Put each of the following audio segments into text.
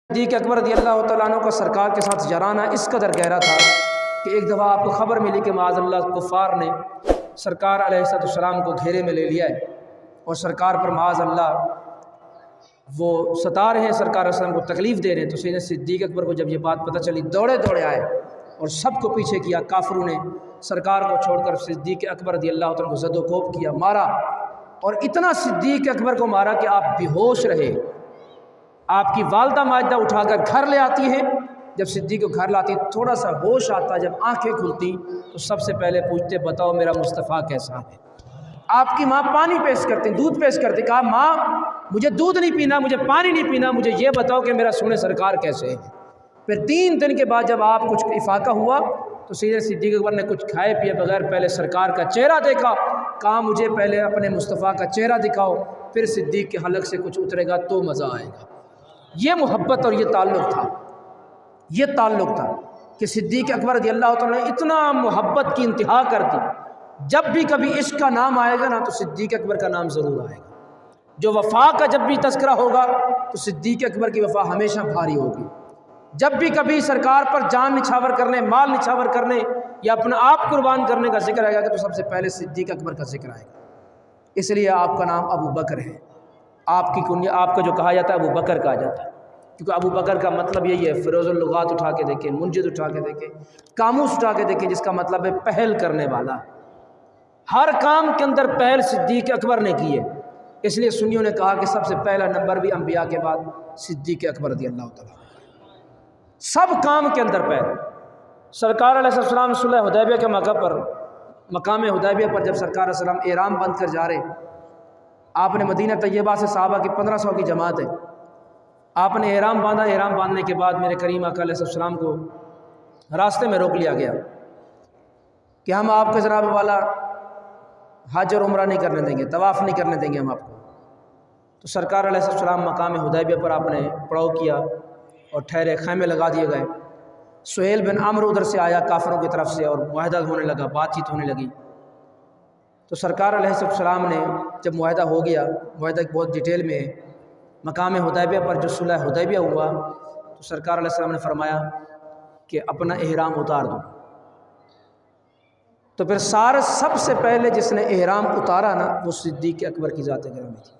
صدیق اکبر رضی اللہ تعالیٰ عنہ کا سرکار کے ساتھ جرانہ اس قدر گہرا تھا کہ ایک دفعہ آپ کو خبر ملی کہ معاذ اللہ کفار نے سرکار علیہ السلام کو گھیرے میں لے لیا ہے اور سرکار پر معاذ اللہ وہ ستا رہے ہیں، سرکار علیہ السلام کو تکلیف دے رہے ہیں۔ تو سیدنا صدیق اکبر کو جب یہ بات پتہ چلی دوڑے دوڑے آئے اور سب کو پیچھے کیا۔ کافروں نے سرکار کو چھوڑ کر صدیق اکبر رضی اللہ تعالیٰ کو زد و کوب کیا، مارا، اور اتنا صدیق اکبر کو مارا کہ آپ بے ہوش رہے۔ آپ کی والدہ ماجدہ اٹھا کر گھر لے آتی ہیں، جب صدیق کو گھر لاتی تھوڑا سا ہوش آتا، جب آنکھیں کھلتی تو سب سے پہلے پوچھتے بتاؤ میرا مصطفیٰ کیسا ہے۔ آپ کی ماں پانی پیش کرتی، دودھ پیش کرتی، کہا ماں مجھے دودھ نہیں پینا، مجھے پانی نہیں پینا، مجھے یہ بتاؤ کہ میرا سونے سرکار کیسے ہے۔ پھر 3 دن کے بعد جب آپ کچھ افاقہ ہوا تو سیدنا صدیق اکبر نے کچھ کھائے پیے بغیر پہلے سرکار کا چہرہ دیکھا، کہا مجھے پہلے اپنے مصطفیٰ کا چہرہ دکھاؤ، پھر صدیق کے حلق سے کچھ اترے گا تو مزہ آئے گا۔ یہ محبت اور یہ تعلق تھا، یہ تعلق تھا کہ صدیق اکبر رضی اللہ تعالیٰ نے اتنا محبت کی انتہا کر دی۔ جب بھی کبھی عشق کا نام آئے گا نا تو صدیق اکبر کا نام ضرور آئے گا۔ جو وفا کا جب بھی تذکرہ ہوگا تو صدیق اکبر کی وفا ہمیشہ بھاری ہوگی۔ جب بھی کبھی سرکار پر جان نچھاور کرنے، مال نچھاور کرنے یا اپنا آپ قربان کرنے کا ذکر آئے گا تو سب سے پہلے صدیق اکبر کا ذکر آئے گا۔ اس لیے آپ کا نام ابو بکر ہے، آپ کی کنیا، آپ کا جو کہا جاتا ہے ابو بکر کہا جاتا ہے، کیونکہ ابو بکر کا مطلب یہی ہے۔ فیروز اللغات اٹھا کے دیکھیں، منجد اٹھا کے دیکھیں، قاموس اٹھا کے دیکھیں، جس کا مطلب ہے پہل کرنے والا۔ ہر کام کے اندر پہل صدیق اکبر نے کی ہے، اس لیے سنیوں نے کہا کہ سب سے پہلا نمبر بھی انبیاء کے بعد صدیق اکبر رضی اللہ تعالیٰ، سب کام کے اندر پہل۔ سرکار علیہ السلام صلح حدیبیہ کے موقع پر، مقام حدیبیہ پر جب سرکار علیہ السلام احرام بند کر جا رہے، آپ نے مدینہ طیبہ سے صحابہ کی 1500 کی جماعت ہے، آپ نے احرام باندھا۔ احرام باندھنے کے بعد میرے کریم آقا علیہ السلام کو راستے میں روک لیا گیا کہ ہم آپ کے جناب والا حج اور عمرہ نہیں کرنے دیں گے، طواف نہیں کرنے دیں گے ہم آپ کو۔ تو سرکار علیہ السلام مقام حدیبیہ پر آپ نے پڑاؤ کیا اور ٹھہرے، خیمے لگا دیے گئے۔ سہیل بن عمرو ادھر سے آیا کافروں کی طرف سے اور معاہدہ ہونے لگا، بات چیت ہونے لگی۔ تو سرکار علیہ السلام نے جب معاہدہ ہو گیا، معاہدہ بہت ڈیٹیل میں ہے، مقام حدیبیہ پر جو صلح حدیبیہ ہوا تو سرکار علیہ السلام نے فرمایا کہ اپنا احرام اتار دو۔ تو پھر سب سے پہلے جس نے احرام اتارا نا وہ صدیق اکبر کی ذات گرامی تھی۔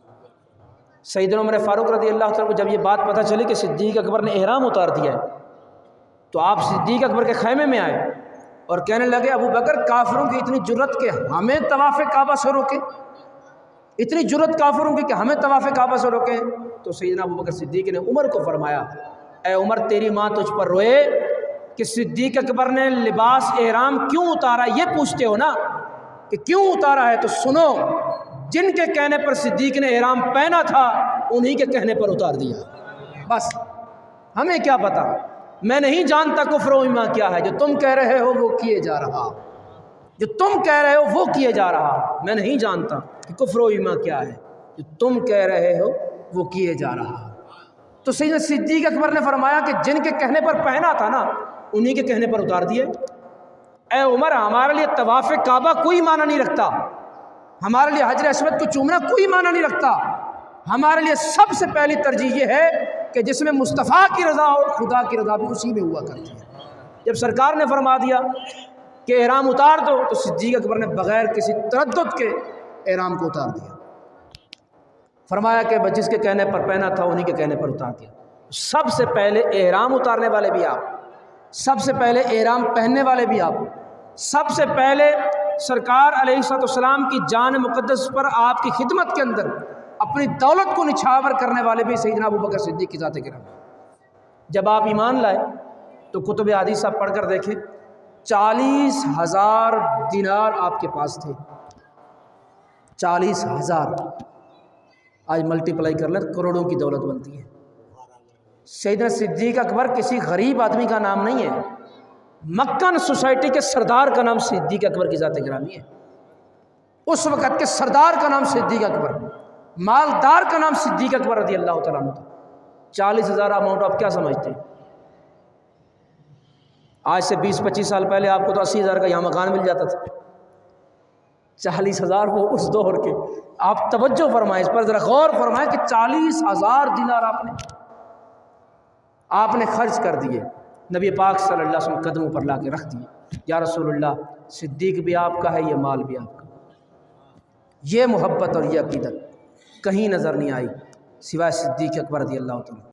سیدنا عمر فاروق رضی اللہ تعالیٰ کو جب یہ بات پتہ چلی کہ صدیق اکبر نے احرام اتار دیا ہے تو آپ صدیق اکبر کے خیمے میں آئے اور کہنے لگے ابو بکر کافروں کی اتنی جرت کہ ہمیں طواف کعبہ سے روکیں، اتنی جرت کافروں کی کہ ہمیں طواف کعبہ سے روکیں۔ تو سیدنا ابو بکر صدیق نے عمر کو فرمایا اے عمر تیری ماں تجھ پر روئے کہ صدیق اکبر نے لباس احرام کیوں اتارا، یہ پوچھتے ہو نا کہ کیوں اتارا ہے، تو سنو جن کے کہنے پر صدیق نے احرام پہنا تھا انہی کے کہنے پر اتار دیا، بس ہمیں کیا پتا، میں نہیں جانتا کفر و ایمان کیا ہے، جو تم کہہ رہے ہو وہ کیے جا رہا، جو تم کہہ رہے ہو وہ کیے جا رہا، میں نہیں جانتا کہ کفر و ایمان کیا ہے، جو تم کہہ رہے ہو وہ کیے جا رہا۔ تو سیدنا صدیق اکبر نے فرمایا کہ جن کے کہنے پر پہنا تھا نا انہی کے کہنے پر اتار دیے۔ اے عمر ہمارے لیے طواف کعبہ کوئی معنی نہیں رکھتا، ہمارے لیے حجر اسود کو چومنا کوئی معنی نہیں رکھتا، ہمارے لیے سب سے پہلی ترجیح یہ ہے کہ جس میں مصطفیٰ کی رضا ہو خدا کی رضا بھی اسی میں ہوا کرتی ہے۔ جب سرکار نے فرما دیا کہ احرام اتار دو تو صدیق اکبر نے بغیر کسی تردد کے احرام کو اتار دیا، فرمایا کہ جس کے کہنے پر پہنا تھا انہی کے کہنے پر اتار دیا۔ سب سے پہلے احرام اتارنے والے بھی آپ، سب سے پہلے احرام پہننے والے بھی آپ، سب سے پہلے سرکار علیہ السلام کی جان مقدس پر آپ کی خدمت کے اندر اپنی دولت کو نچھاور کرنے والے بھی سیدنا ابو بکر صدیق کی ذات گرامی۔ جب آپ ایمان لائے تو کتب حدیث آپ پڑھ کر دیکھیں 40,000 دینار آپ کے پاس تھے، 40,000، آج ملٹی پلائی کر لیں کروڑوں کی دولت بنتی ہے۔ سیدنا صدیق اکبر کسی غریب آدمی کا نام نہیں ہے، مکن سوسائٹی کے سردار کا نام صدیق اکبر کی ذات گرامی ہے۔ اس وقت کے سردار کا نام صدیق اکبر، مالدار کا نام صدیق اکبر رضی اللہ تعالیٰ عنہ تھا۔ 40,000 اماؤنٹ آپ کیا سمجھتے ہیں؟ آج سے 20-25 سال پہلے آپ کو تو 80,000 کا یہاں مکان مل جاتا تھا، 40,000 وہ اس دور کے۔ آپ توجہ فرمائیں، اس پر ذرا غور فرمائیں کہ 40,000 دینار آپ نے آپ نے خرچ کر دیے، نبی پاک صلی اللہ علیہ وسلم قدموں پر لا کے رکھ دیے، یا رسول اللہ صدیق بھی آپ کا ہے، یہ مال بھی آپ کا۔ یہ محبت اور یہ عقیدت کہیں نظر نہیں آئی سوائے صدیق اکبر رضی اللہ تعالیٰ۔